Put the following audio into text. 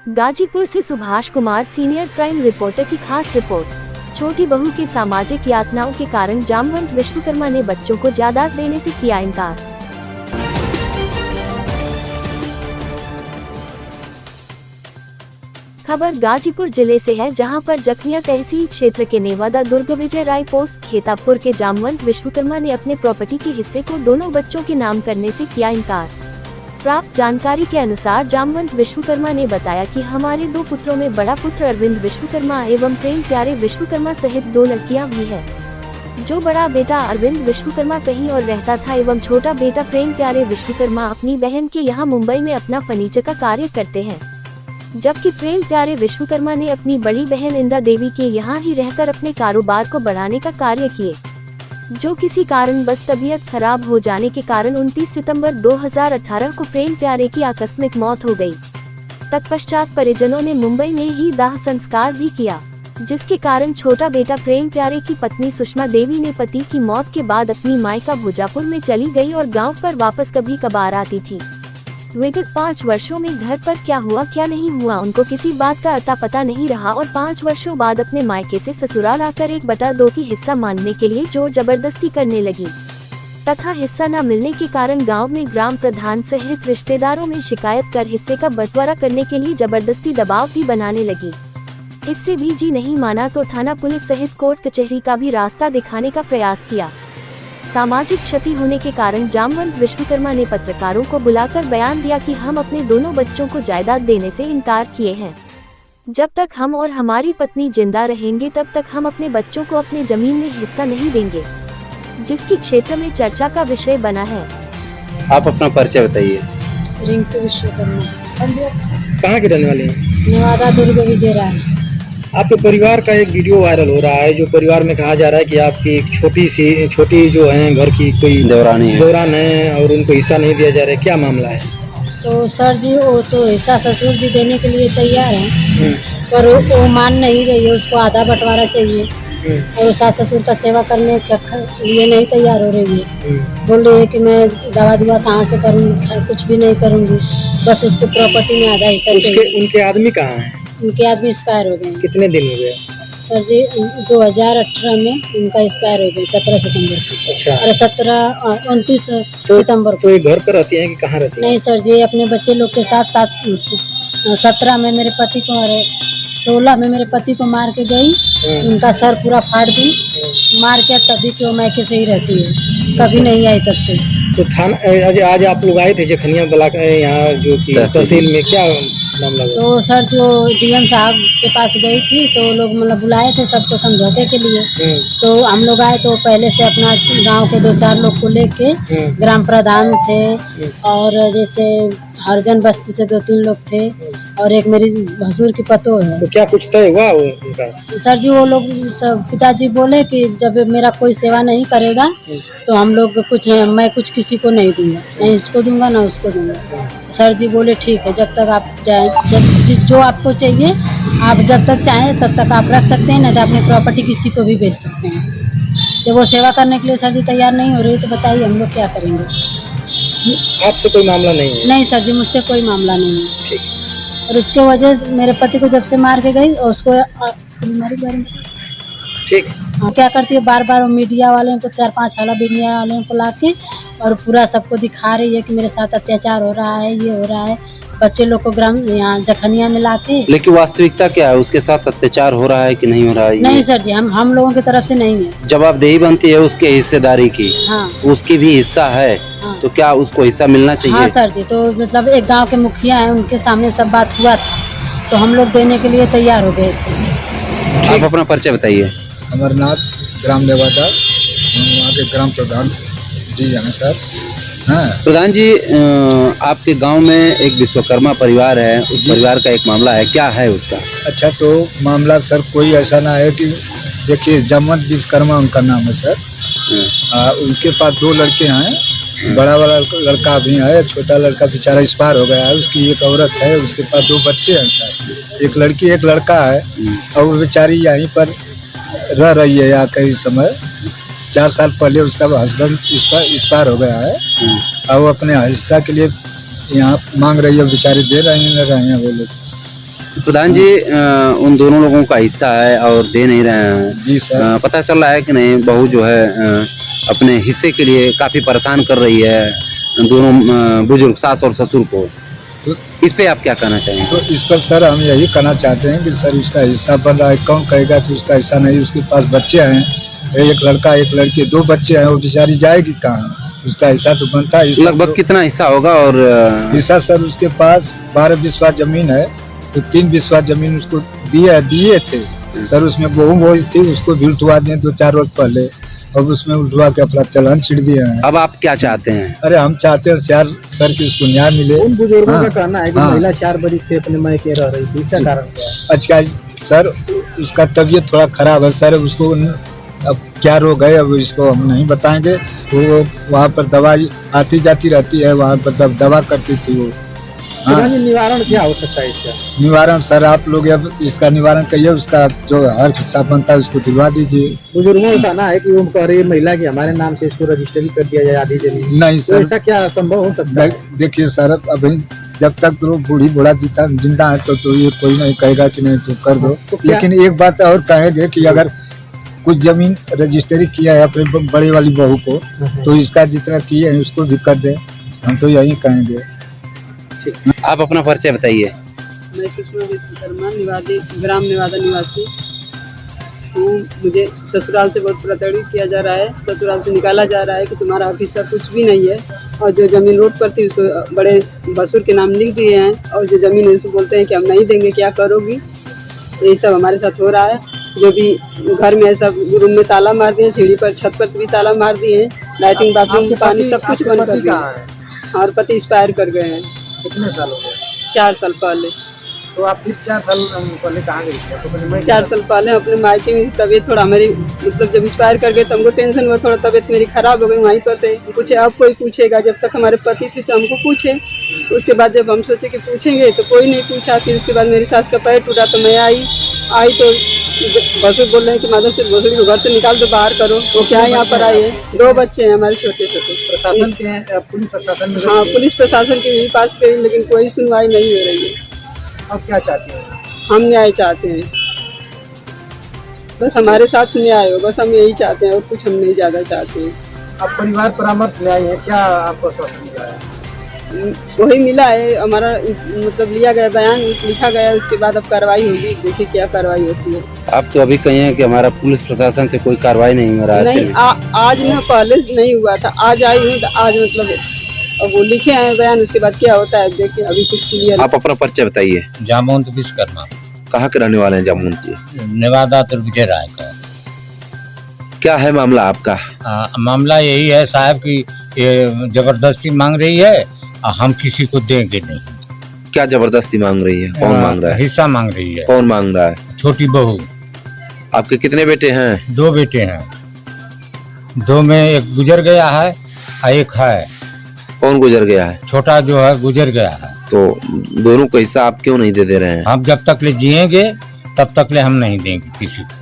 गाजीपुर से Subhash Kumar, senior crime reporter की खास रिपोर्ट। छोटी बहू की सामाजिक यातनाओं के कारण जामवंत विश्वकर्मा ने बच्चों को जायदाद देने से किया इनकार। खबर गाजीपुर जिले से है, जहां पर जखनिया तहसील क्षेत्र के नेवादा दुर्ग विजय राय पोस्ट खेतापुर के जामवंत विश्वकर्मा ने अपने प्रॉपर्टी के हिस्से को दोनों बच्चों के नाम करने से किया इनकार। प्राप्त जानकारी के अनुसार जामवंत विश्वकर्मा ने बताया कि हमारे दो पुत्रों में बड़ा पुत्र अरविंद विश्वकर्मा एवं प्रेम प्यारे विश्वकर्मा सहित दो लड़कियां भी है। जो बड़ा बेटा अरविंद विश्वकर्मा कहीं और रहता था एवं छोटा बेटा प्रेम प्यारे विश्वकर्मा अपनी बहन के यहाँ मुंबई में अपना फर्नीचर का कार्य करते हैं, जबकि प्रेम प्यारे विश्वकर्मा ने अपनी बड़ी बहन इंदा देवी के यहाँ ही रहकर अपने कारोबार को बढ़ाने का कार्य किए, जो किसी कारण बस तबीयत खराब हो जाने के कारण 29 सितंबर 2018 को प्रेम प्यारे की आकस्मिक मौत हो गई। तत्पश्चात परिजनों ने मुंबई में ही दाह संस्कार भी किया, जिसके कारण छोटा बेटा प्रेम प्यारे की पत्नी सुषमा देवी ने पति की मौत के बाद अपनी मायका भोजापुर में चली गई और गांव पर वापस कभी कभार आती थी। विगत 5 वर्षों में घर पर क्या हुआ क्या नहीं हुआ उनको किसी बात का अता पता नहीं रहा और 5 वर्षों बाद अपने मायके से ससुराल आकर 1/2 की हिस्सा मांगने के लिए जोर जबरदस्ती करने लगी तथा हिस्सा न मिलने के कारण गांव में ग्राम प्रधान सहित रिश्तेदारों में शिकायत कर हिस्से का बंटवारा करने के लिए जबरदस्ती दबाव भी बनाने लगी। इससे भी जी नहीं माना तो थाना पुलिस सहित कोर्ट कचहरी का भी रास्ता दिखाने का प्रयास किया। सामाजिक क्षति होने के कारण जामवंत विश्वकर्मा ने पत्रकारों को बुलाकर बयान दिया कि हम अपने दोनों बच्चों को जायदाद देने से इनकार किए हैं। जब तक हम और हमारी पत्नी जिंदा रहेंगे तब तक हम अपने बच्चों को अपने जमीन में हिस्सा नहीं देंगे, जिसकी क्षेत्र में चर्चा का विषय बना है। आप अपना परिचय बताइए। रिंकू विश्वकर्मा। कहाँ के रहने वाले हैं? नेवादा दुर्ग विजय राय। आपके परिवार का एक वीडियो वायरल हो रहा है, जो परिवार में कहा जा रहा है कि आपकी एक छोटी जो है घर की कोई दौरान है और उनको हिस्सा नहीं दिया जा रहा है, क्या मामला है? तो सर जी वो तो हिस्सा ससुर जी देने के लिए तैयार हैं, पर वो मान नहीं रही है, उसको आधा बंटवारा चाहिए और सास ससुर का सेवा करने के लिए नहीं तैयार हो रही है। बोल रही है कि मैं दवा दुआ कहाँ से करूँगी, कुछ भी नहीं करूँगी, बस उसको प्रॉपर्टी में आधा हिस्सा चाहिए। उनके आदमी कहाँ है? उनके आदमी एक्सपायर हो गए। कितने दिन हो गए? सर जी 2018 में उनका एक्सपायर हो गया, 17 सितंबर को। अच्छा। अरे 29 सितंबर को। तो ये घर पर रहती हैं कि कहाँ रहती हैं? नहीं सर जी, अपने बच्चे लोग के साथ 17 में मेरे पति को, अरे 16 में मेरे पति को मार के गई, उनका सर पूरा फाड़ दी, मार के तभी क्यों मैके से ही रहती है, कभी नहीं आई तब से। तो थाना आज आप लोग आए थे जखनिया ब्लॉक यहाँ जो कि तहसील में, क्या मामला? तो सर जो डीएम साहब के पास गई थी तो लोग मतलब बुलाए थे सबको समझौते के लिए। तो हम लोग आए तो पहले से अपना गांव के 2-4 लोग को लेके, ग्राम प्रधान थे और जैसे हरजन बस्ती से 2-3 लोग थे और एक मेरी भसुर की पतो है। तो क्या कुछ तय हुआ उनका? सर जी वो लोग सब पिताजी बोले कि जब मेरा कोई सेवा नहीं करेगा तो हम लोग मैं कुछ किसी को नहीं दूंगा, नहीं इसको दूंगा ना उसको दूंगा। सर जी बोले ठीक है, जब तक आप जाए जो आपको चाहिए आप जब तक चाहें तब तक आप रख सकते हैं, नहीं तो अपनी प्रॉपर्टी किसी को भी बेच सकते हैं। जब वो सेवा करने के लिए सर जी तैयार नहीं हो रही तो बताइए हम लोग क्या करेंगे? आपसे कोई मामला नहीं है? नहीं सर जी, मुझसे कोई मामला नहीं है। ठीक। और उसके वजह से मेरे पति को जब से मार के गई और उसको बीमारी के बारे में ठीक। हाँ, क्या करती है बार बार मीडिया वाले को 4-5 हाला मीडिया वाले को लाके और पूरा सबको दिखा रही है कि मेरे साथ अत्याचार हो रहा है, ये हो रहा है, बच्चे लोग को ग्राम यहाँ जखनिया में लाके। लेकिन वास्तविकता क्या है, उसके साथ अत्याचार हो रहा है कि नहीं हो रहा है? नहीं सर जी, हम लोगों की तरफ से नहीं है। जवाबदेही बनती है उसके हिस्सेदारी की। हाँ। उसकी भी हिस्सा है। हाँ। तो क्या उसको हिस्सा मिलना चाहिए? हाँ सर जी, तो मतलब एक गाँव के मुखिया है, उनके सामने सब बात हुआ था तो हम लोग देने के लिए तैयार हो गए थे। आप अपना परिचय बताइए। अमरनाथ, ग्राम नेवादा, वहाँ के ग्राम प्रधान जी हैं सर। हाँ प्रधान जी, आपके गांव में एक विश्वकर्मा परिवार है, उस परिवार का एक मामला है, क्या है उसका? अच्छा, तो मामला सर कोई ऐसा ना है कि देखिए जामवंत विश्वकर्मा उनका नाम है सर। उनके पास 2 लड़के हैं, बड़ा वाला लड़का भी है, छोटा लड़का बेचारा एक्सपायर हो गया है, उसकी एक औरत है, उसके पास 2 बच्चे हैं सर, एक लड़की एक लड़का है और वो बेचारी यहीं पर रह रही है। यहाँ कई समय 4 साल पहले उसका हस्बैंड एक्सपायर हो गया है और वो अपने हिस्सा के लिए यहाँ मांग रही है, बेचारे दे रहे हैं वो लोग। प्रधान जी, उन दोनों लोगों का हिस्सा है और दे नहीं रहे हैं। जी सर। पता चल रहा है कि नहीं, बहू जो है अपने हिस्से के लिए काफी परेशान कर रही है दोनों बुजुर्ग सास और ससुर को। तो इस पे आप क्या कहना चाहेंगे? तो इस पर सर हम यही कहना चाहते हैं कि सर उसका हिस्सा बन रहा है, कौन कहेगा कि उसका हिस्सा नहीं? उसके पास बच्चे हैं, एक लड़का एक लड़की, 2 बच्चे हैं, वो बेचारी जाएगी कहाँ? उसका हिस्सा तो बनता है। लगभग कितना हिस्सा होगा? और हिस्सा सर उसके पास 12 बिस्वा जमीन है, तो 3 बिस्वा जमीन उसको दिए थे सर। उसमें बहू थी, उसको भी उल्टवा दिए 2-4 रोज पहले, अब उसमें उल्टवा के अपना तिलहन छिड़ दिए हैं। अब आप क्या चाहते हैं? अरे हम चाहते हैं सर कि उसको न्याय मिले। उन बुजुर्गों हाँ, का कहना है कि हाँ। महिला 4 बरिस से अपने मायके रह रही थी, इसका कारण क्या है? अच्छा सर, उसका तबीयत थोड़ा खराब है सर, उसको अब क्या रोग है अब इसको हम नहीं बताएंगे। वो वहाँ पर दवाई आती जाती रहती है, वहाँ पर दवा करती थी वो। हाँ, निवारण क्या हो सकता है इसका? निवारण सर आप लोग अब इसका निवारण करिए, उसका जो हर हिस्सा बनता है उसको दिलवा दीजिए। बुजुर्गों का कहना है कि वो कह रही है महिला की हमारे नाम से इसको रजिस्ट्री कर दिया जाए आधी जमीन। नहीं तो सर, ऐसा क्या संभव हो सकता है? देखिए सर, अभी जब तक तो बूढ़ी बूढ़ा जिंदा है तो ये कोई नहीं कहेगा कि नहीं तो कर दो। तो क्या- लेकिन एक बात और कहेंगे कि अगर कुछ जमीन रजिस्ट्री किया है अपने बड़े वाली बहू को, तो इसका जितना किए हैं उसको भी कर दे, हम तो यही कहेंगे। आप अपना परिचय बताइए। मैं सुषमा विश्वकर्मा, निवासी ग्राम नेवादा निवासी हूँ। मुझे ससुराल से बहुत प्रताड़ित किया जा रहा है, ससुराल से निकाला जा रहा है कि तुम्हारा हिस्सा कुछ भी नहीं है, और जो जमीन रोड पर थी उसको बड़े भसुर के नाम लिख दिए हैं, और जो जमीन है उसको बोलते हैं कि हम नहीं देंगे, क्या करोगी? ये सब हमारे साथ हो रहा है। जो भी घर में सब रूम में ताला मार दिए, सीढ़ी पर छत पर भी ताला मार दिए हैं, लाइटिंग बाथरूम पानी सब कुछ बंद कर दिया। और पति एक्सपायर कर गए हैं। कितने साल हो गए? 4 साल पहले। तो आप फिर 4 साल पहले कहाँ गए थे? तो मैंने 4 साल पहले अपने मायके में तबीयत थोड़ा मेरी मतलब जब एक्सपायर कर गए तो हमको टेंशन हुआ, थोड़ा तबीयत मेरी खराब हो गई, वहीं पर थे। पूछे अब कोई पूछेगा, जब तक हमारे पति थे तो हमको पूछे। उसके बाद जब हम सोचे कि पूछेंगे तो कोई नहीं पूछा। फिर उसके बाद मेरी सास का पैर टूटा तो मैं आई तो भसुर बोल रहे हैं कि माधव सिर्फ भसुर को घर से निकाल दो, बाहर करो। वो क्या यहाँ पर आई है, 2 बच्चे हैं हमारे छोटे छोटे। प्रशासन के पुलिस प्रशासन में हाँ, पुलिस प्रशासन के भी पास गई लेकिन कोई सुनवाई नहीं हो रही है। अब क्या चाहते हैं? हम न्याय चाहते हैं, बस हमारे साथ न्याय हो, बस हम यही चाहते हैं और कुछ हम नहीं ज़्यादा चाहते हैं। अब परिवार परामर्श में आए हैं, क्या आपको आश्वासन मिला है? वही मिला है हमारा, मतलब लिया गया बयान लिखा गया, उसके बाद अब कार्रवाई होगी, देखिए क्या कार्रवाई होती है। आप तो अभी कहे हैं कि हमारा पुलिस प्रशासन से कोई कार्रवाई नहीं हो रहा है। नहीं, आज ना, पहले नहीं हुआ था, आज आई हूँ तो आज मतलब अब वो लिखे हैं बयान, उसके बाद क्या होता है देखिए, अभी कुछ क्लियर। आप अपना परिचय बताइए। जामवंत विश्वकर्मा, कहाँ के रहने वाले हैं जामुन जी? नेवादा विजय राय का। क्या है मामला आपका? मामला यही है साहब कि ये जबरदस्ती मांग रही है, हम किसी को देंगे नहीं। क्या जबरदस्ती मांग रही है? कौन मांग रहा है? हिस्सा मांग रही है। कौन मांग रहा है? छोटी बहू। आपके कितने बेटे हैं? 2 बेटे हैं, 2 में एक गुजर गया है और एक है। कौन गुजर गया है? छोटा जो है गुजर गया है। तो दोनों को हिस्सा आप क्यों नहीं दे रहे हैं? हम जब तक ले जिएंगे तब तक ले हम नहीं देंगे किसी को।